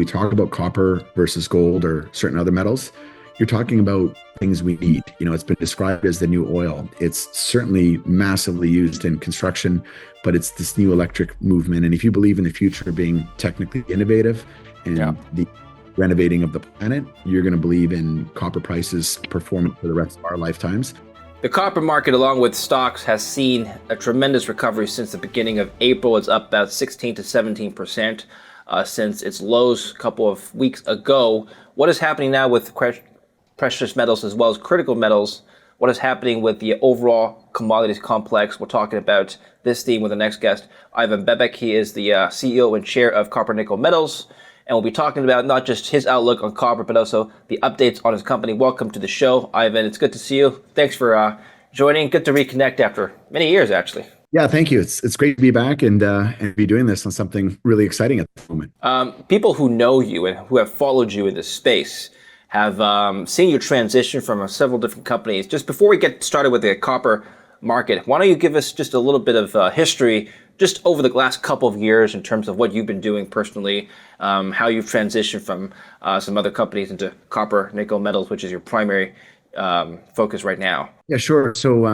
we talk about copper versus gold or certain other metals, you're talking about things we need. It's been described as the new oil. It's certainly massively used in construction, but it's this new electric movement. And if you believe in the future being technically innovative and the renovating of the planet, you're going to believe in copper prices performing for the rest of our lifetimes. The copper market, along with stocks, has seen a tremendous recovery since the beginning of April. It's up about 16 to 17% since its lows a couple of weeks ago. What is happening now with precious metals as well as critical metals? What is happening with the overall commodities complex? We're talking about this theme with the next guest, Ivan Bebek. He is the CEO and chair of Coppernico Metals. And we'll be talking about not just his outlook on copper, but also the updates on his company. Welcome to the show, Ivan. It's good to see you. Thanks for joining. Good to reconnect after many years, actually. Yeah, thank you. It's great to be back and be doing this on something really exciting at the moment. People who know you and who have followed you in this space have seen you transition from several different companies. Just before we get started with the copper market, why don't you give us just a little bit of history just over the last couple of years in terms of what you've been doing personally, how you've transitioned from some other companies into Coppernico Metals, which is your primary focus right now. Yeah, sure. So,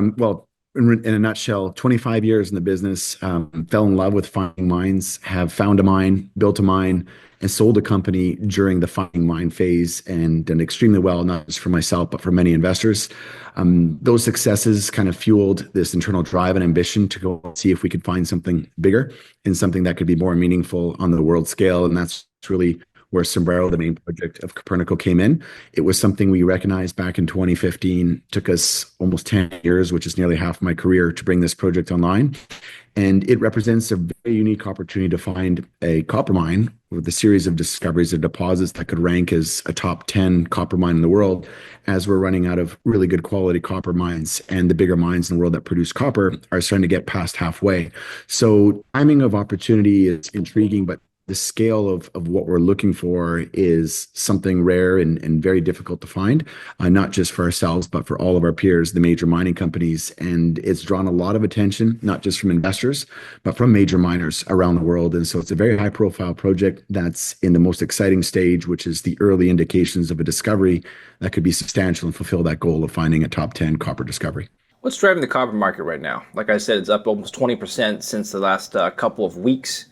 in a nutshell, 25 years in the business, fell in love with finding mines, have found a mine, built a mine, and sold a company during the finding mine phase, and done extremely well, not just for myself, but for many investors. Those successes kind of fueled this internal drive and ambition to go see if we could find something bigger and something that could be more meaningful on the world scale. And that's really where Sombrero, the main project of Coppernico, came in. It was something we recognized back in 2015. Took us almost 10 years, which is nearly half my career, to bring this project online. And it represents a very unique opportunity to find a copper mine with a series of discoveries of deposits that could rank as a top 10 copper mine in the world, as we're running out of really good quality copper mines. And the bigger mines in the world that produce copper are starting to get past halfway. So timing of opportunity is intriguing, but the scale of what we're looking for is something rare and very difficult to find, not just for ourselves, but for all of our peers, the major mining companies. And it's drawn a lot of attention, not just from investors, but from major miners around the world. And so it's a very high profile project that's in the most exciting stage, which is the early indications of a discovery that could be substantial and fulfill that goal of finding a top 10 copper discovery. What's driving the copper market right now? Like I said, it's up almost 20% since the last couple of weeks.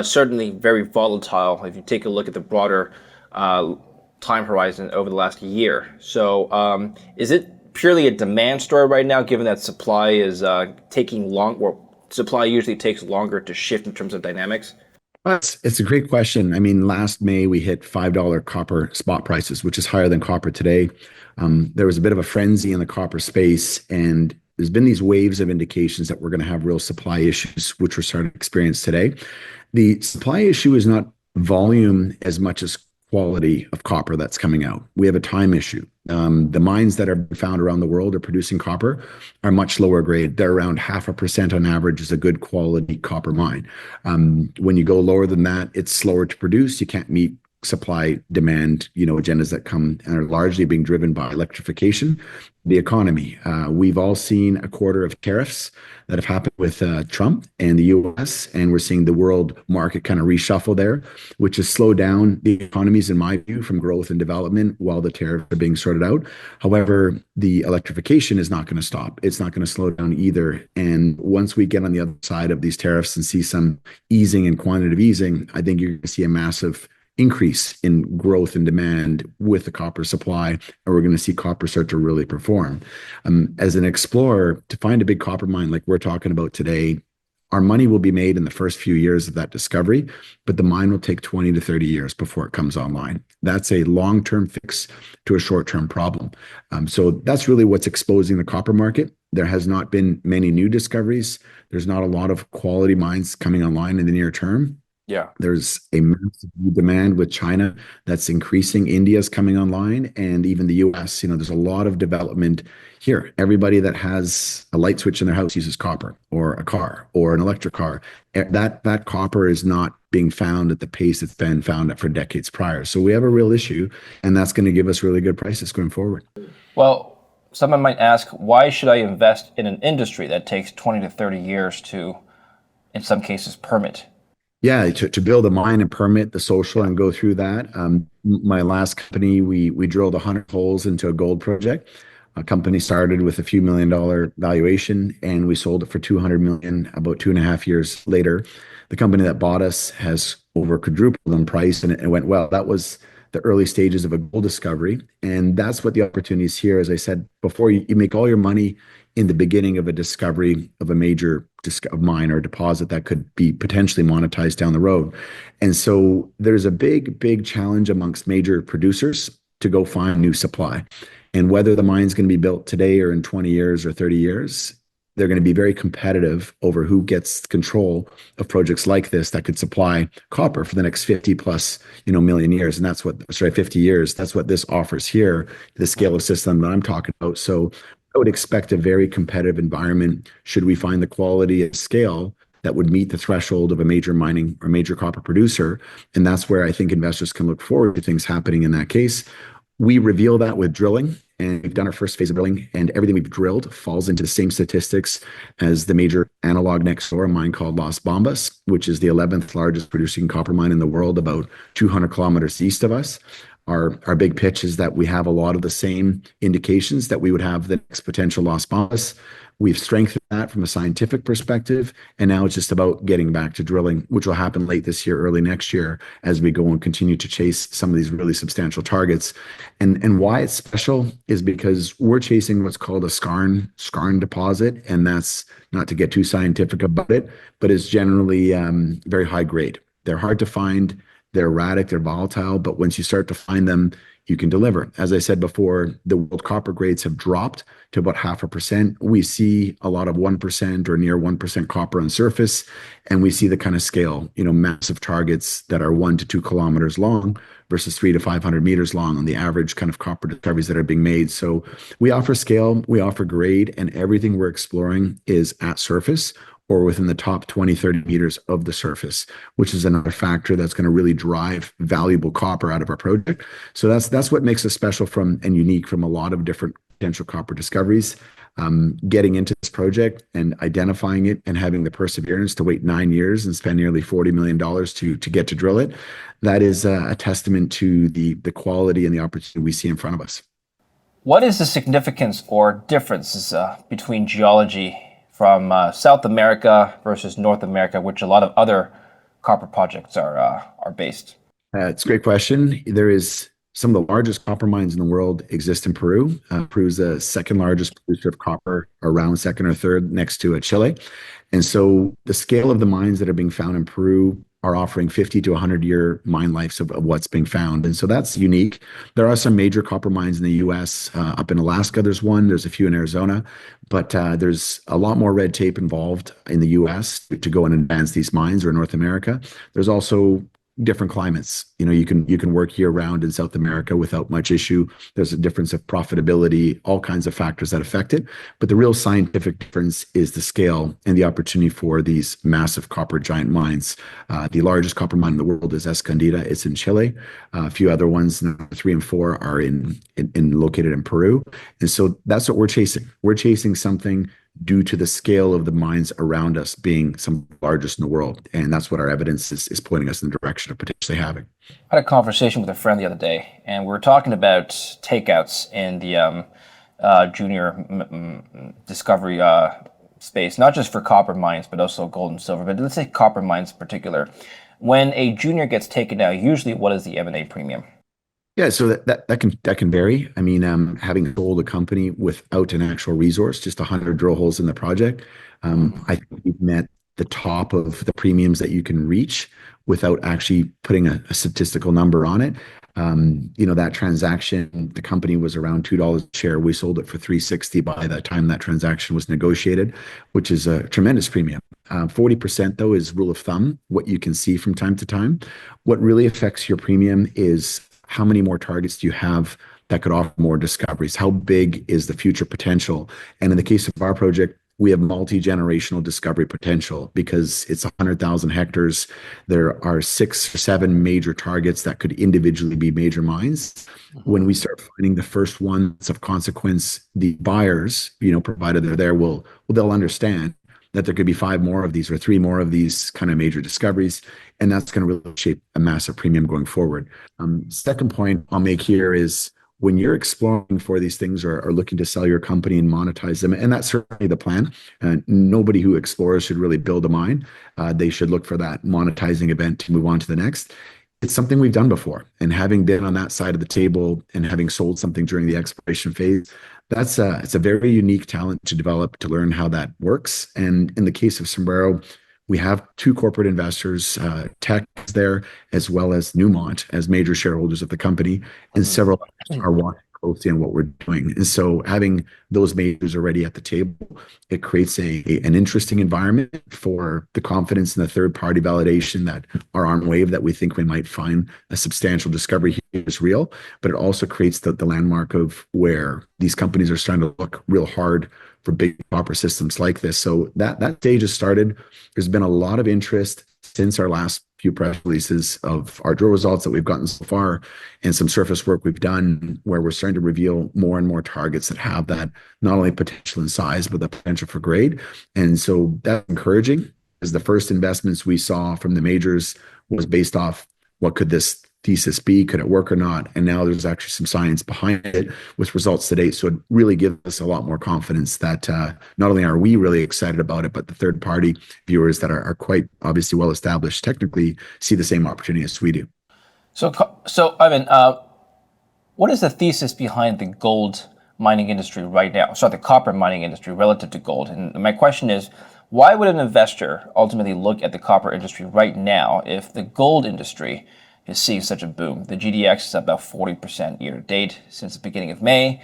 Certainly very volatile if you take a look at the broader time horizon over the last year. So is it purely a demand story right now, given that supply is taking long, or supply usually takes longer to shift in terms of dynamics? It's a great question. I mean, last May we hit $5 copper spot prices, which is higher than copper today. There was a bit of a frenzy in the copper space, and there's been these waves of indications that we're going to have real supply issues, which we're starting to experience today. The supply issue is not volume as much as quality of copper that's coming out. We have a time issue. The mines that are found around the world are producing copper are much lower grade. They're around 0.5% on average is a good quality copper mine. When you go lower than that, it's slower to produce. You can't meet supply demand, agendas that come and are largely being driven by electrification, the economy. We've all seen a quarter of tariffs that have happened with Trump and the US, and we're seeing the world market kind of reshuffle there, which has slowed down the economies, in my view, from growth and development while the tariffs are being sorted out. However, the electrification is not going to stop. It's not going to slow down either. And once we get on the other side of these tariffs and see some easing and quantitative easing, I think you're going to see a massive increase in growth and demand with the copper supply, and we're going to see copper start to really perform. As an explorer, to find a big copper mine like we're talking about today, our money will be made in the first few years of that discovery, but the mine will take 20 to 30 years before it comes online. That's a long-term fix to a short-term problem. So that's really what's exposing the copper market. There has not been many new discoveries. There's not a lot of quality mines coming online in the near term. Yeah. There's a massive demand with China that's increasing. India's coming online, and even the US. There's a lot of development here. Everybody that has a light switch in their house uses copper, or a car, or an electric car. That copper is not being found at the pace it's been found at for decades prior. So we have a real issue, and that's going to give us really good prices going forward. Well, someone might ask, why should I invest in an industry that takes 20 to 30 years to, in some cases, permit? Yeah, to build a mine and permit the social and go through that. My last company, we drilled 100 holes into a gold project. A company started with a few $1 million valuation, and we sold it for 200 million about 2.5 years later. The company that bought us has over quadrupled in price, and it went well. That was the early stages of a gold discovery, and that's what the opportunity is here. As I said before, you make all your money in the beginning of a discovery of a major mine or deposit that could be potentially monetized down the road. And so there's a big challenge amongst major producers to go find new supply. And whether the mine's going to be built today or in 20 years or 30 years, they're going to be very competitive over who gets control of projects like this that could supply copper for the next 50 plus, million years. And that's what, sorry, 50 years. That's what this offers here, the scale of system that I'm talking about. So I would expect a very competitive environment should we find the quality and scale that would meet the threshold of a major mining or major copper producer. And that's where I think investors can look forward to things happening in that case. We reveal that with drilling, and we've done our first phase of drilling, and everything we've drilled falls into the same statistics as the major analog next door, a mine called Las Bambas, which is the 11th largest producing copper mine in the world, about 200 kilometers east of us. Our big pitch is that we have a lot of the same indications that we would have the next potential Las Bambas. We've strengthened that from a scientific perspective, and now it's just about getting back to drilling, which will happen late this year, early next year, as we go and continue to chase some of these really substantial targets. And why it's special is because we're chasing what's called a skarn deposit, and that's not to get too scientific about it, but it's generally very high grade. They're hard to find. They're erratic, they're volatile, but once you start to find them, you can deliver. As I said before, the world copper grades have dropped to about 0.5%. We see a lot of 1% or near 1% copper on surface, and we see the kind of scale, massive targets that are 1 to 2 kilometers long versus 3 to 500 meters long on the average kind of copper discoveries that are being made. So we offer scale, we offer grade, and everything we're exploring is at surface or within the top 20, 30 meters of the surface, which is another factor that's going to really drive valuable copper out of our project. So that's what makes us special from and unique from a lot of different potential copper discoveries. Getting into this project and identifying it and having the perseverance to wait 9 years and spend nearly $40 million to get to drill it, that is a testament to the quality and the opportunity we see in front of us. What is the significance or differences between geology from South America versus North America, which a lot of other copper projects are based? It's a great question. There is some of the largest copper mines in the world exist in Peru. Peru is the second largest producer of copper, around second or third next to Chile. And so the scale of the mines that are being found in Peru are offering 50 to 100-year mine lives of what's being found. And so that's unique. There are some major copper mines in the US. Up in Alaska, there's one. There's a few in Arizona. But there's a lot more red tape involved in the US to go and advance these mines, or North America. There's also different climates. You can work year round in South America without much issue. There's a difference of profitability, all kinds of factors that affect it. But the real scientific difference is the scale and the opportunity for these massive copper giant mines. The largest copper mine in the world is Escondida. It's in Chile. A few other ones, number 3 and 4, are located in Peru. And so that's what we're chasing. We're chasing something due to the scale of the mines around us being some of the largest in the world. And that's what our evidence is pointing us in the direction of potentially having. I had a conversation with a friend the other day, and we were talking about takeouts in the junior discovery space, not just for copper mines, but also gold and silver. But let's say copper mines in particular. When a junior gets taken out, usually what is the M&A premium? Yeah, so that can vary. I mean, having sold a company without an actual resource, just 100 drill holes in the project, I think we've met the top of the premiums that you can reach without actually putting a statistical number on it. That transaction, the company was around $2 a share. We sold it for $3.60 by the time that transaction was negotiated, which is a tremendous premium. 40% though is rule of thumb, what you can see from time to time. What really affects your premium is how many more targets do you have that could offer more discoveries? How big is the future potential? And in the case of our project, we have multi-generational discovery potential because it's 100,000 hectares. There are 6 or 7 major targets that could individually be major mines. When we start finding the first ones of consequence, the buyers, provided they're there, they'll understand that there could be five more of these or three more of these kind of major discoveries. And that's going to really shape a massive premium going forward. Second point I'll make here is when you're exploring for these things or looking to sell your company and monetize them, and that's certainly the plan. Nobody who explores should really build a mine. They should look for that monetizing event to move on to the next. It's something we've done before. And having been on that side of the table and having sold something during the exploration phase, it's a very unique talent to develop to learn how that works. And in the case of Sombrero, we have two corporate investors, Tech is there, as well as Newmont as major shareholders of the company, and several others are watching closely on what we're doing. And so having those majors already at the table, it creates an interesting environment for the confidence in the third party validation that our arm wave that we think we might find a substantial discovery here is real, but it also creates the landmark of where these companies are starting to look real hard for big copper systems like this. So that stage has started. There's been a lot of interest since our last few press releases of our drill results that we've gotten so far and some surface work we've done where we're starting to reveal more and more targets that have that not only potential in size, but the potential for grade. And so that's encouraging because the first investments we saw from the majors was based off what could this thesis be? Could it work or not? And now there's actually some science behind it with results to date. So it really gives us a lot more confidence that not only are we really excited about it, but the third party viewers that are quite obviously well established technically see the same opportunity as we do. So Ivan, what is the thesis behind the gold mining industry right now? Sorry, the copper mining industry relative to gold. And my question is, why would an investor ultimately look at the copper industry right now if the gold industry is seeing such a boom? The GDX is up about 40% year to date since the beginning of May.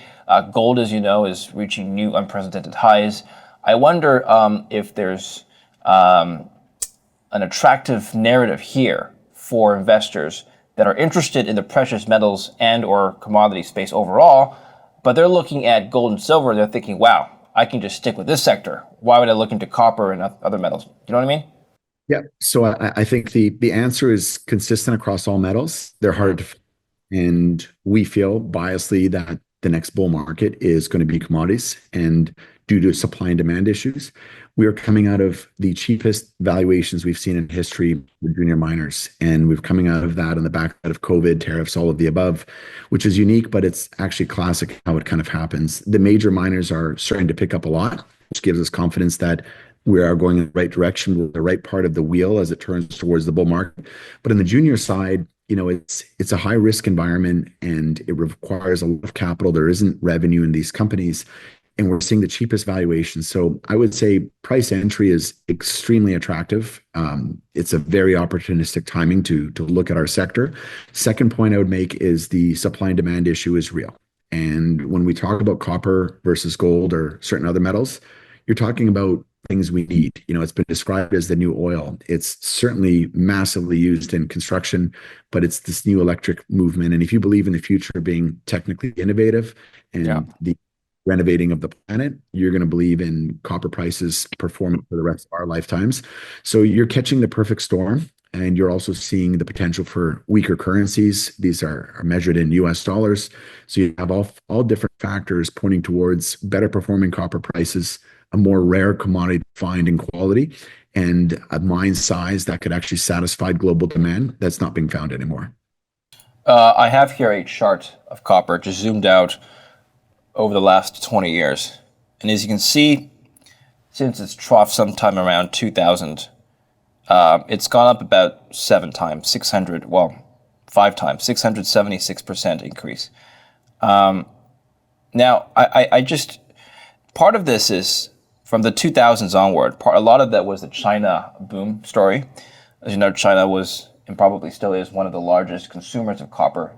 Gold, as you know, is reaching new unprecedented highs. I wonder if there's an attractive narrative here for investors that are interested in the precious metals and or commodity space overall, but they're looking at gold and silver and they're thinking, wow, I can just stick with this sector. Why would I look into copper and other metals? You know what I mean? Yeah. So I think the answer is consistent across all metals. They're hard to find. And we feel biasly that the next bull market is going to be commodities. And due to supply and demand issues, we are coming out of the cheapest valuations we've seen in history with junior miners. And we're coming out of that on the back of COVID, tariffs, all of the above, which is unique, but it's actually classic how it kind of happens. The major miners are starting to pick up a lot, which gives us confidence that we are going in the right direction. We're the right part of the wheel as it turns towards the bull market. But on the junior side, it's a high risk environment and it requires a lot of capital. There isn't revenue in these companies, and we're seeing the cheapest valuation. So I would say price entry is extremely attractive. It's a very opportunistic timing to look at our sector. Second point I would make is the supply and demand issue is real. And when we talk about copper versus gold or certain other metals, you're talking about things we need. It's been described as the new oil. It's certainly massively used in construction, but it's this new electric movement. And if you believe in the future being technically innovative and the renovating of the planet, you're going to believe in copper prices performing for the rest of our lifetimes. So you're catching the perfect storm. And you're also seeing the potential for weaker currencies. These are measured in US dollars. So you have all different factors pointing towards better performing copper prices, a more rare commodity defined in quality, and a mine size that could actually satisfy global demand that's not being found anymore. I have here a chart of copper just zoomed out over the last 20 years. And as you can see, since its trough sometime around 2000, it's gone up about 5 times, 676% increase. Now, I just, part of this is from the 2000s onward, a lot of that was the China boom story. As you know, China was, and probably still is, one of the largest consumers of copper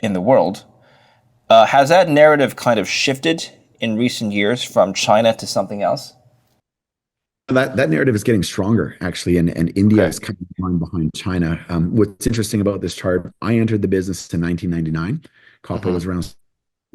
in the world. Has that narrative kind of shifted in recent years from China to something else? That narrative is getting stronger, actually, and India is coming on behind China. What's interesting about this chart, I entered the business in 1999. Copper was around 60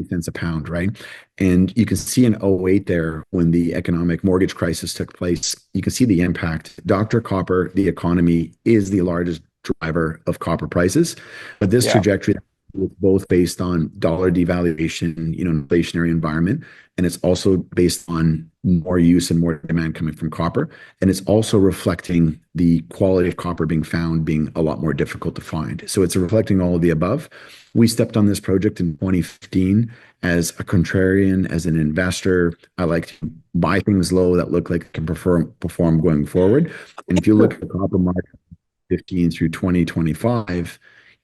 cents a pound, right? And you can see in '08 there, when the economic mortgage crisis took place, you can see the impact. Dr. Copper, the economy, is the largest driver of copper prices. But this trajectory It's both based on dollar devaluation, inflationary environment, and it's also based on more use and more demand coming from copper. And it's also reflecting the quality of copper being found being a lot more difficult to find. So it's reflecting all of the above. We stepped on this project in 2015 as a contrarian, as an investor. I like to buy things low that look like it can perform going forward. And if you look at the copper market 15 through 2025,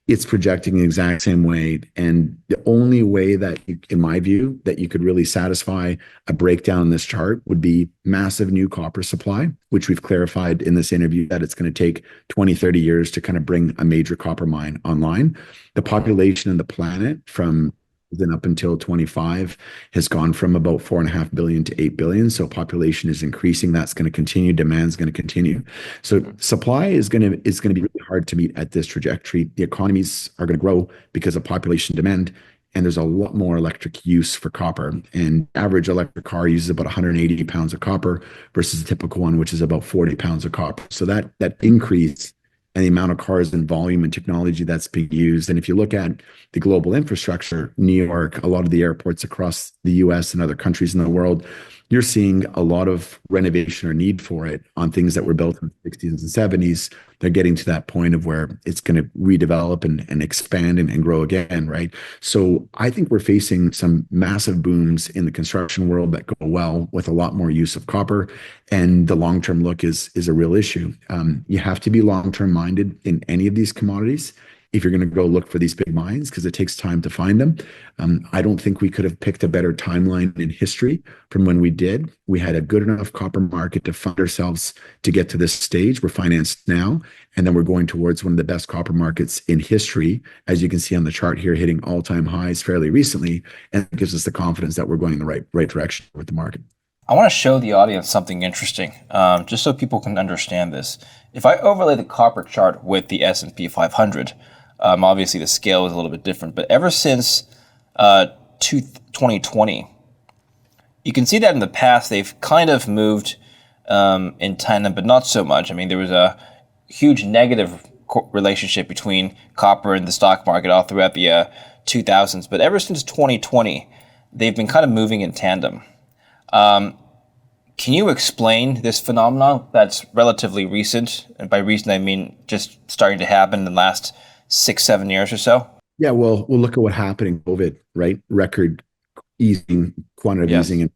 it's projecting the exact same way. And the only way that, in my view, that you could really satisfy a breakdown in this chart would be massive new copper supply, which we've clarified in this interview that it's going to take 20, 30 years to kind of bring a major copper mine online. The population of the planet from then up until 25 has gone from about 4.5 billion to 8 billion. So population is increasing. That's going to continue. Demand is going to continue. So supply is going to be really hard to meet at this trajectory. The economies are going to grow because of population demand. And there's a lot more electric use for copper. And average electric car uses about 180 pounds of copper versus a typical one, which is about 40 pounds of copper. So that increase and the amount of cars and volume and technology that's being used. And if you look at the global infrastructure, New York, a lot of the airports across the US and other countries in the world, you're seeing a lot of renovation or need for it on things that were built in the 60s and 70s. They're getting to that point of where it's going to redevelop and expand and grow again, right? So I think we're facing some massive booms in the construction world that go well with a lot more use of copper. And the long-term look is a real issue. You have to be long-term minded in any of these commodities if you're going to go look for these big mines, because it takes time to find them. I don't think we could have picked a better timeline in history from when we did. We had a good enough copper market to fund ourselves to get to this stage. We're financed now, and then we're going towards one of the best copper markets in history, as you can see on the chart here, hitting all-time highs fairly recently, and it gives us the confidence that we're going in the right direction with the market. I want to show the audience something interesting, just so people can understand this. If I overlay the copper chart with the S&P 500, obviously the scale is a little bit different, but ever since 2020, you can see that in the past they've kind of moved in tandem, but not so much. I mean, there was a huge negative relationship between copper and the stock market all throughout the 2000s, but ever since 2020, they've been kind of moving in tandem. Can you explain this phenomenon that's relatively recent? And by recent, I mean just starting to happen in the last 6-7 years or so? Yeah, well, we'll look at what happened in COVID, right? Record easing, quantitative easing in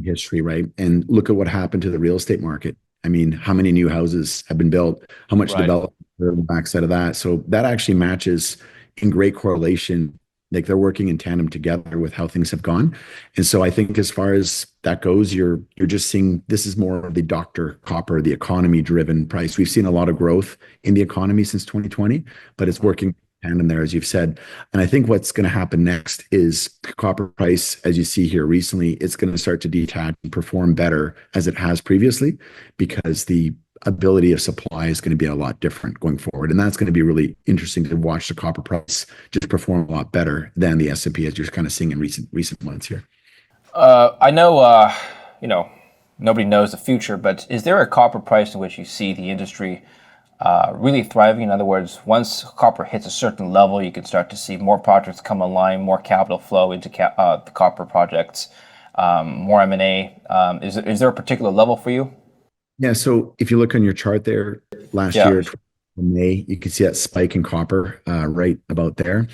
history, right? And look at what happened to the real estate market. I mean, how many new houses have been built? How much development on the backside of that? So that actually matches in great correlation. Like they're working in tandem together with how things have gone. And so I think as far as that goes, you're just seeing this is more of the Dr. Copper, the economy driven price. We've seen a lot of growth in the economy since 2020, but it's working in tandem there, as you've said. And I think what's going to happen next is copper price, as you see here recently, it's going to start to detach and perform better as it has previously, because the ability of supply is going to be a lot different going forward. And that's going to be really interesting to watch the copper price just perform a lot better than the S&P, as you're kind of seeing in recent months here. I know, nobody knows the future, but is there a copper price in which you see the industry really thriving? In other words, once copper hits a certain level, you can start to see more projects come online, more capital flow into the copper projects, more M&A. Is there a particular level for you? Yeah, so if you look on your chart there, last year, in May, you can see that spike in copper right about there.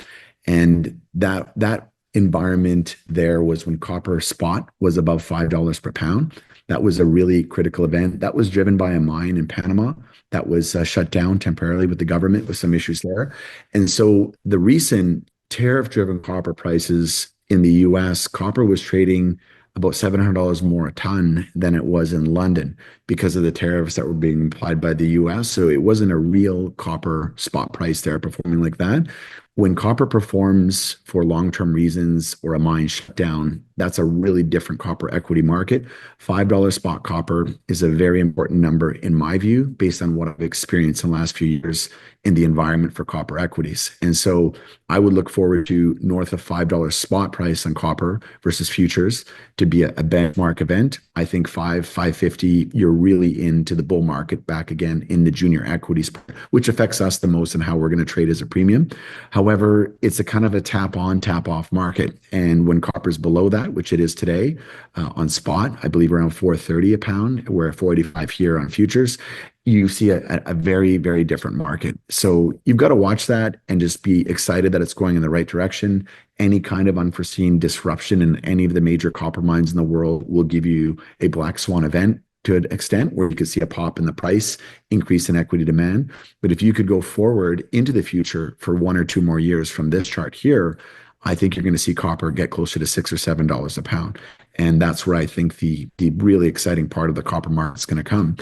And that environment there was when copper spot was above $5 per pound. That was a really critical event. That was driven by a mine in Panama that was shut down temporarily with the government with some issues there. And so the recent tariff-driven copper prices in the US, copper was trading about $700 more a ton than it was in London because of the tariffs that were being applied by the US. So it wasn't a real copper spot price there performing like that. When copper performs for long-term reasons or a mine shut down, that's a really different copper equity market. $5 spot copper is a very important number in my view, based on what I've experienced in the last few years in the environment for copper equities. And so I would look forward to north of $5 spot price on copper versus futures to be a benchmark event. I think $5.50, you're really into the bull market back again in the junior equities, which affects us the most and how we're going to trade as a premium. However, it's a kind of a tap on, tap off market. And when copper's below that, which it is today on spot, I believe around 430 a pound, we're at 485 here on futures. You see a very, very different market. So you've got to watch that and just be excited that it's going in the right direction. Any kind of unforeseen disruption in any of the major copper mines in the world will give you a black swan event to an extent where you could see a pop in the price, increase in equity demand. But if you could go forward into the future for 1 or 2 more years from this chart here, I think you're going to see copper get closer to $6 or $7 a pound. And that's where I think the really exciting part of the copper market is going to come.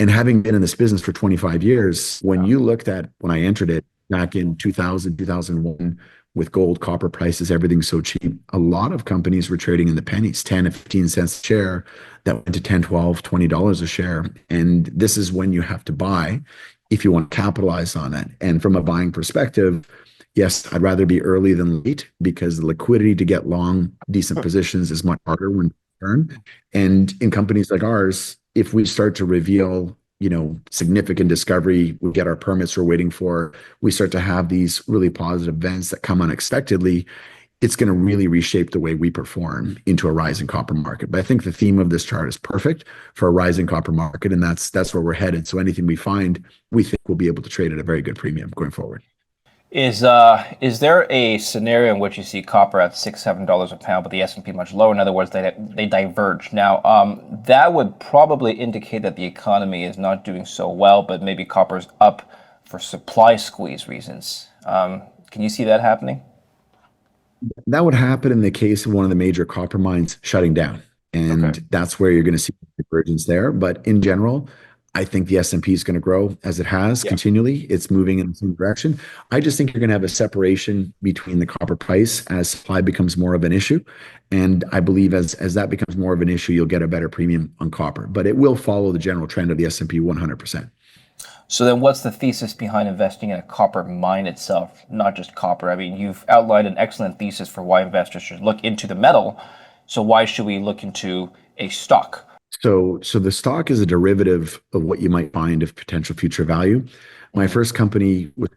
And having been in this business for 25 years, when you looked at when I entered it back in 2000, 2001, with gold, copper prices, everything so cheap, a lot of companies were trading in the pennies, 10 to 15 cents a share, that went to 10, 12, $20 a share. And this is when you have to buy if you want to capitalize on it. And from a buying perspective, yes, I'd rather be early than late because the liquidity to get long, decent positions is much harder when turn. And in companies like ours, if we start to reveal, significant discovery, we get our permits we're waiting for, we start to have these really positive events that come unexpectedly, it's going to really reshape the way we perform into a rising copper market. But I think the theme of this chart is perfect for a rising copper market, and that's where we're headed. So anything we find, we think we'll be able to trade at a very good premium going forward. Is there a scenario in which you see copper at $6-7 a pound, but the S&P much lower? In other words, they diverge. Now, that would probably indicate that the economy is not doing so well, but maybe copper's up for supply squeeze reasons. Can you see that happening? That would happen in the case of one of the major copper mines shutting down, and Okay. that's where you're going to see divergence there. But in general, I think the S&P is going to grow as it has Yeah. continually. It's moving in the same direction. I just think you're going to have a separation between the copper price as supply becomes more of an issue. And I believe as that becomes more of an issue, you'll get a better premium on copper. But it will follow the general trend of the S&P 100%. So then what's the thesis behind investing in a copper mine itself, not just copper? I mean, you've outlined an excellent thesis for why investors should look into the metal. So why should we look into a stock? So the stock is a derivative of what you might find of potential future value. My Mhm. first company was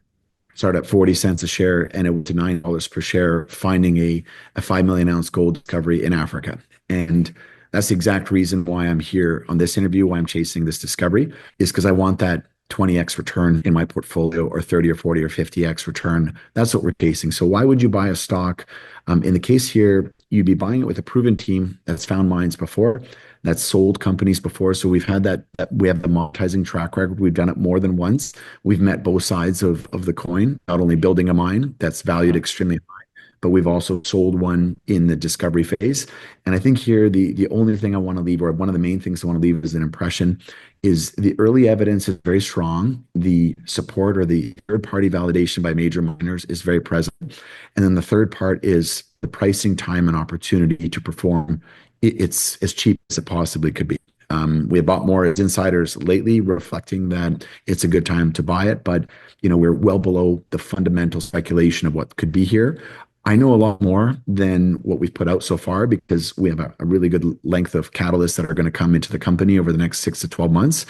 started at 40 cents a share and it went to $9 per share, finding a 5 million ounce gold discovery in Africa. And that's the exact reason why I'm here on this interview, why I'm chasing this discovery, is because I want that 20x return in my portfolio, or 30 or 40 or 50x return. That's what we're chasing. So why would you buy a stock? In the case here, you'd be buying it with a proven team that's found mines before, that's sold companies before. So we've had we have the monetizing track record. We've done it more than once. We've met both sides of the coin, not only building a mine that's valued extremely high, but we've also sold one in the discovery phase. And I think here, the only thing I want to leave, or one of the main things I want to leave as an impression, is the early evidence is very strong. The support or the third-party validation by major miners is very present. And then the third part is the pricing, time, and opportunity to perform. It's as cheap as it possibly could be. We have bought more as insiders lately, reflecting that it's a good time to buy it, but we're well below the fundamental speculation of what could be here. I know a lot more than what we've put out so far because we have a really good length of catalysts that are going to come into the company over the next 6 to 12 months.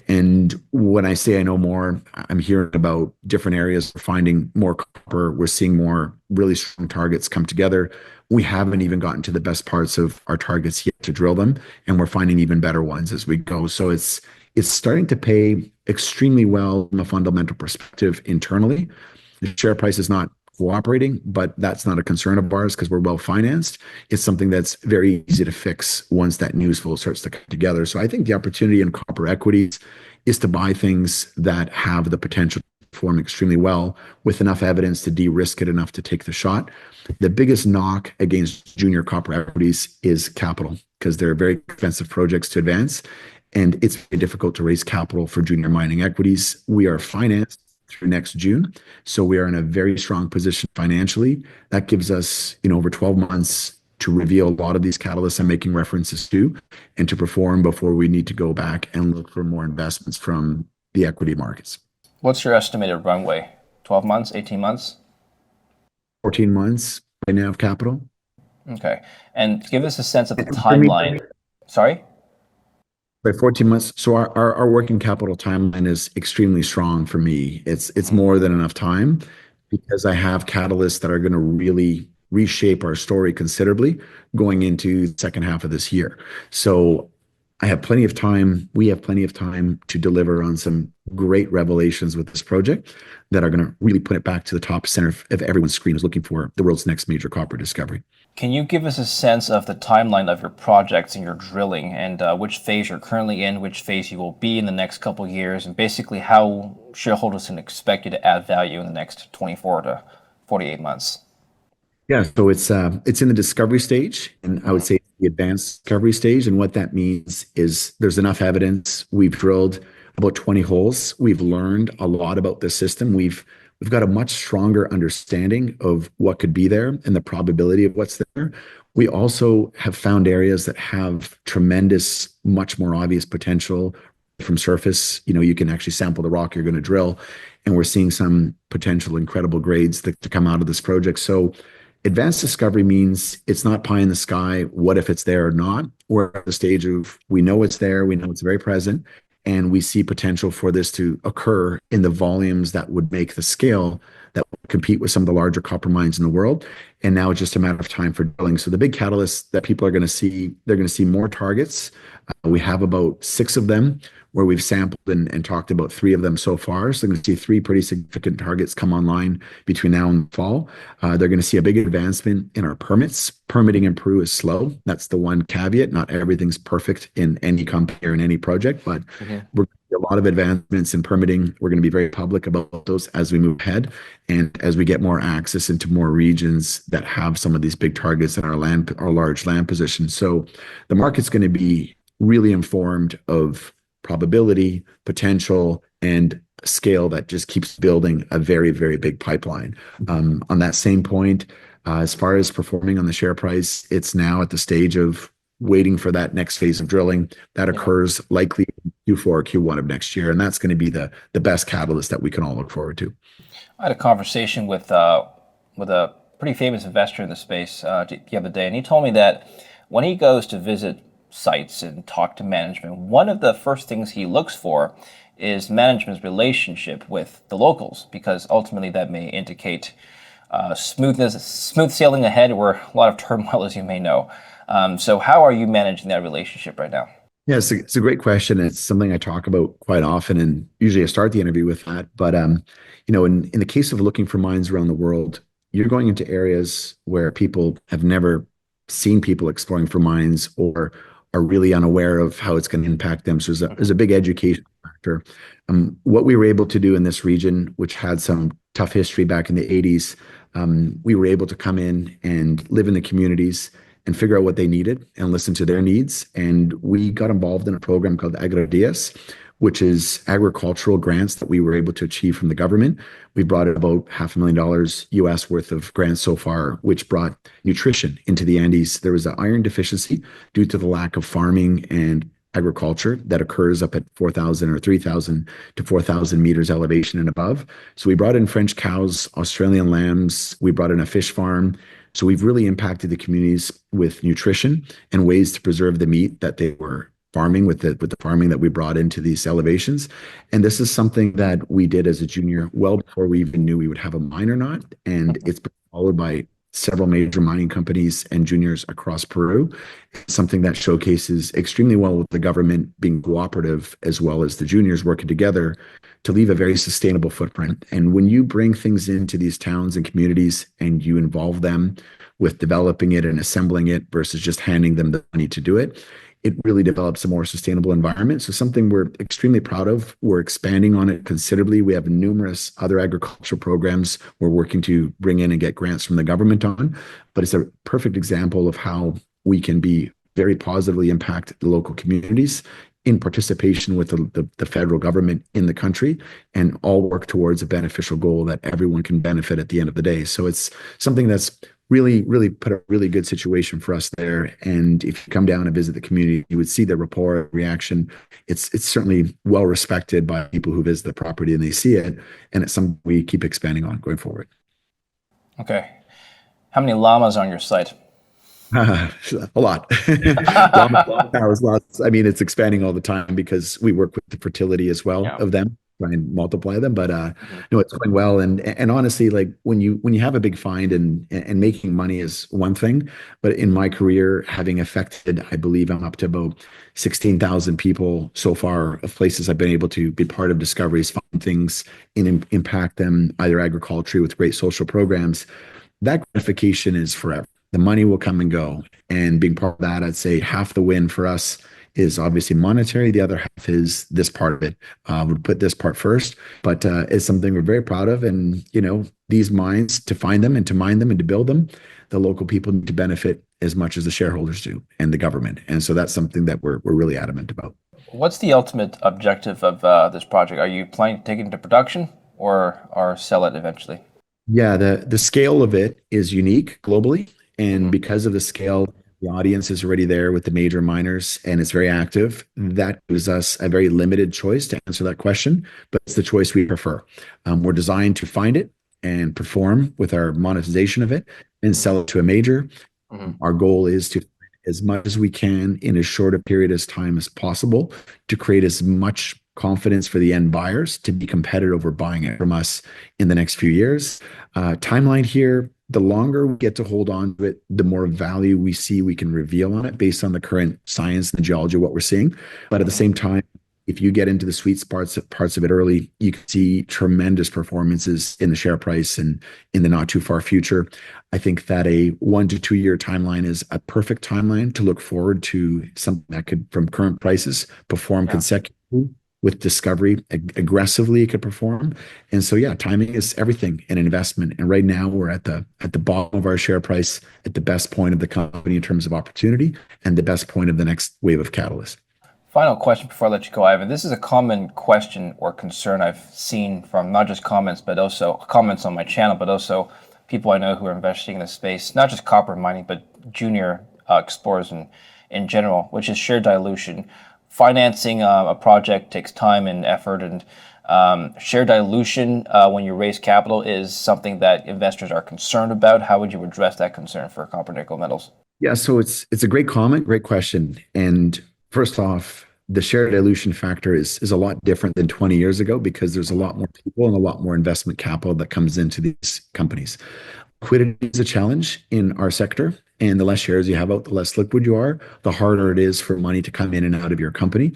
And when I say I know more, I'm hearing about different areas, we're finding more copper, we're seeing more really strong targets come together. We haven't even gotten to the best parts of our targets yet to drill them, and we're finding even better ones as we go. So it's starting to pay extremely well from a fundamental perspective internally. The share price is not cooperating, but that's not a concern of ours because we're well financed. It's something that's very easy to fix once that news flow starts to come together. So I think the opportunity in copper equities is to buy things that have the potential to perform extremely well with enough evidence to de-risk it enough to take the shot. The biggest knock against junior copper equities is capital because they're very expensive projects to advance, and it's very difficult to raise capital for junior mining equities. We are financed through next June. So we are in a very strong position financially. That gives us, over 12 months to reveal a lot of these catalysts I'm making references to and to perform before we need to go back and look for more investments from the equity markets. What's your estimated runway? 12 months, 18 months? 14 months right now of capital. Okay. And give us a sense of the And for me, timeline. Sorry? By 14 months. So our working capital timeline is extremely strong for me. It's Mhm. more than enough time because I have catalysts that are going to really reshape our story considerably going into the second half of this year. So I have plenty of time. We have plenty of time to deliver on some great revelations with this project that are going to really put it back to the top center of everyone's screen is looking for the world's next major copper discovery. Can you give us a sense of the timeline of your projects and your drilling and which phase you're currently in, which phase you will be in the next couple of years, and basically how shareholders can expect you to add value in the next 24 to 48 months? Yeah, so it's in the discovery stage, and I would Hmm. say the advanced discovery stage. And what that means is there's enough evidence. We've drilled about 20 holes. We've learned a lot about the system. We've got a much stronger understanding of what could be there and the probability of what's there. We also have found areas that have tremendous, much more obvious potential from surface. You can actually sample the rock you're going to drill, and we're seeing some potential incredible grades to come out of this project. So advanced discovery means it's not pie in the sky. What if it's there or not? We're at the stage of we know it's there, we know it's very present, and we see potential for this to occur in the volumes that would make the scale that would compete with some of the larger copper mines in the world. And now it's just a matter of time for drilling. So the big catalyst that people are going to see, they're going to see more targets. We have about 6 of them where we've sampled and talked about 3 of them so far. So they're going to see 3 pretty significant targets come online between now and fall. They're going to see a big advancement in our permits. Permitting in Peru is slow. That's the one caveat. Not everything's perfect in any company or in any project, but Hmm. we're going to see a lot of advancements in permitting. We're going to be very public about those as we move ahead and as we get more access into more regions that have some of these big targets in our large land positions. So the market's going to be really informed of probability, potential, and scale that just keeps building a very, very big pipeline. On that same point, as far as performing on the share price, it's now at the stage of waiting for that next phase of drilling that Yeah. occurs likely Q4 or Q1 of next year. And that's going to be the best catalyst that we can all look forward to. I had a conversation with a pretty famous investor in the space the other day, and he told me that when he goes to visit sites and talk to management, one of the first things he looks for is management's relationship with the locals, because ultimately that may indicate smooth sailing ahead, or a lot of turmoil, as you may know. So, how are you managing that relationship right now? Yeah, it's a great question. It's something I talk about quite often, and usually I start the interview with that. But in the case of looking for mines around the world, you're going into areas where people have never seen people exploring for mines or are really unaware of how it's going to impact them. So there's a big education factor. What we were able to do in this region, which had some tough history back in the 80s, we were able to come in and live in the communities and figure out what they needed and listen to their needs. And we got involved in a program called Agrodias, which is agricultural grants that we were able to achieve from the government. We brought in about $500,000 US worth of grants so far, which brought nutrition into the Andes. There was an iron deficiency due to the lack of farming and agriculture that occurs up at 4,000 or 3,000 to 4,000 meters elevation and above. So we brought in French cows, Australian lambs. We brought in a fish farm. So we've really impacted the communities with nutrition and ways to preserve the meat that they were farming with the farming that we brought into these elevations. And this is something that we did as a junior well before we even knew we would have a mine or not. And it's been followed by several major mining companies and juniors across Peru. Something that showcases extremely well with the government being cooperative as well as the juniors working together to leave a very sustainable footprint. And when you bring things into these towns and communities and you involve them with developing it and assembling it versus just handing them the money to do it, it really develops a more sustainable environment. So something we're extremely proud of. We're expanding on it considerably. We have numerous other agricultural programs we're working to bring in and get grants from the government on. But it's a perfect example of how we can be very positively impact the local communities in participation with the federal government in the country and all work towards a beneficial goal that everyone can benefit at the end of the day. So it's something that's really, really put a really good situation for us there. And if you come down and visit the community, you would see the rapport reaction. It's certainly well respected by people who visit the property and they see it. And it's something we keep expanding on going forward. Okay. How many llamas on your site? A lot. Raw power is lots. I mean, it's expanding all the time because we work with the fertility as well Yeah. of them, try and multiply them. But Mhm. no, it's going well. And honestly, like when you have a big find and making money is one thing, but in my career, having affected, I believe I'm up to about 16,000 people so far of places I've been able to be part of discoveries, find things and impact them either agriculturally with great social programs. That gratification is forever. The money will come and go. And being part of that, I'd say half the win for us is obviously monetary. The other half is this part of it. We'll put this part first, but it's something we're very proud of. And, these mines, to find them and to mine them and to build them, the local people need to benefit as much as the shareholders do and the government. And so that's something that we're really adamant about. What's the ultimate objective of this project? Are you planning to take it into production or sell it eventually? Yeah, the scale of it is unique globally, and Hmm. because of the scale, the audience is already there with the major miners, and it's very active. That gives us a very limited choice to answer that question, but it's the choice we prefer. We're designed to find it and perform with our monetization of it and sell it to a major. Hmm. Our goal is to as much as we can in as short a period of time as possible to create as much confidence for the end buyers to be competitive over buying it from us in the next few years. Timeline here, the longer we get to hold on to it, the more value we see we can reveal on it based on the current science and the geology of what we're seeing. But at the Hmm. same time, if you get into the sweet parts of it early, you can see tremendous performances in the share price and in the not too far future. I think that a 1 to 2 year timeline is a perfect timeline to look forward to something that could, from current prices, perform Yeah. consecutively with discovery aggressively. It could perform, and so yeah, timing is everything in investment. And right now we're at the bottom of our share price, at the best point of the company in terms of opportunity, and the best point of the next wave of catalyst. Final question before I let you go, Ivan. This is a common question or concern I've seen from not just comments, but also comments on my channel, but also people I know who are investing in the space, not just copper mining, but junior explorers in general, which is share dilution. Financing a project takes time and effort, and share dilution when you raise capital is something that investors are concerned about. How would you address that concern for Coppernico Metals? Yeah, so it's a great comment, great question. And first off, the share dilution factor is a lot different than 20 years ago because there's a lot more people and a lot more investment capital that comes into these companies. Liquidity is a challenge in our sector, and the less shares you have out, the less liquid you are, the harder it is for money to come in and out of your company.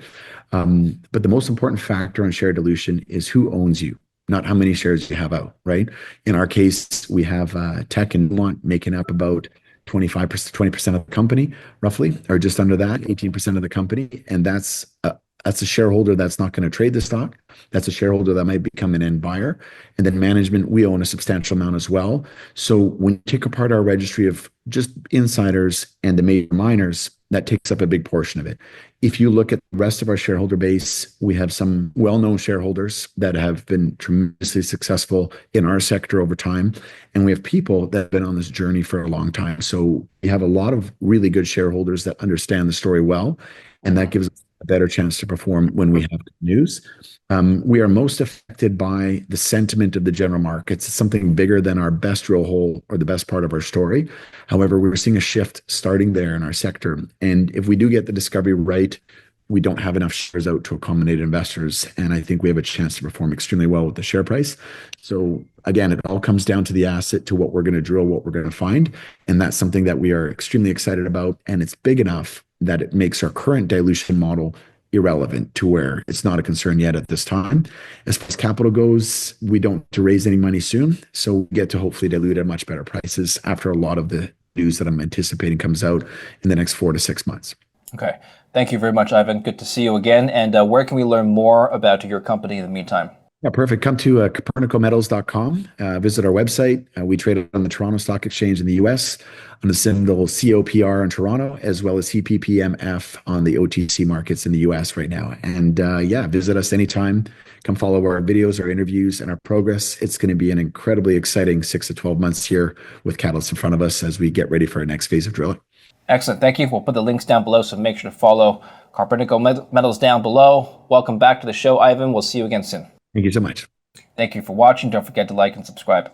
But the most important factor on share dilution is who owns you, not how many shares you have out, right? In our case, we have Tech and Want making up about 25%, 20% of the company, roughly, or just under that, 18% of the company. And that's a shareholder that's not going to trade the stock. That's a shareholder that might become an end buyer. And then management, we own a substantial amount as well. So when you take apart our registry of just insiders and the major miners, that takes up a big portion of it. If you look at the rest of our shareholder base, we have some well-known shareholders that have been tremendously successful in our sector over time. And we have people that have been on this journey for a long time. So we have a lot of really good shareholders that understand the story well. And that Mhm. gives us a better chance to perform when we have good news. We are most affected by the sentiment of the general markets. It's something bigger than our best drill hole or the best part of our story. However, we're seeing a shift starting there in our sector. And if we do get the discovery right, we don't have enough shares out to accommodate investors. And I think we have a chance to perform extremely well with the share price. So again, it all comes down to the asset, to what we're going to drill, what we're going to find. And that's something that we are extremely excited about. And it's big enough that it makes our current dilution model irrelevant to where it's not a concern yet at this time. As far as capital goes, we don't have to raise any money soon. So we get to hopefully dilute at much better prices after a lot of the news that I'm anticipating comes out in the next 4 to 6 months. Okay. Thank you very much, Ivan. Good to see you again. And where can we learn more about your company in the meantime? Yeah, perfect. Come to CoppernicoMetals.com. Visit our website. We trade on the Toronto Stock Exchange in the US, on the symbol COPR in Toronto, as well as CPPMF on the OTC markets in the US right now. And yeah, visit us anytime. Come follow our videos, our interviews, and our progress. It's going to be an incredibly exciting 6 to 12 months here with catalysts in front of us as we get ready for our next phase of drilling. Excellent. Thank you. We'll put the links down below, so make sure to follow Coppernico Metals down below. Welcome back to the show, Ivan. We'll see you again soon. Thank you so much. Thank you for watching. Don't forget to like and subscribe.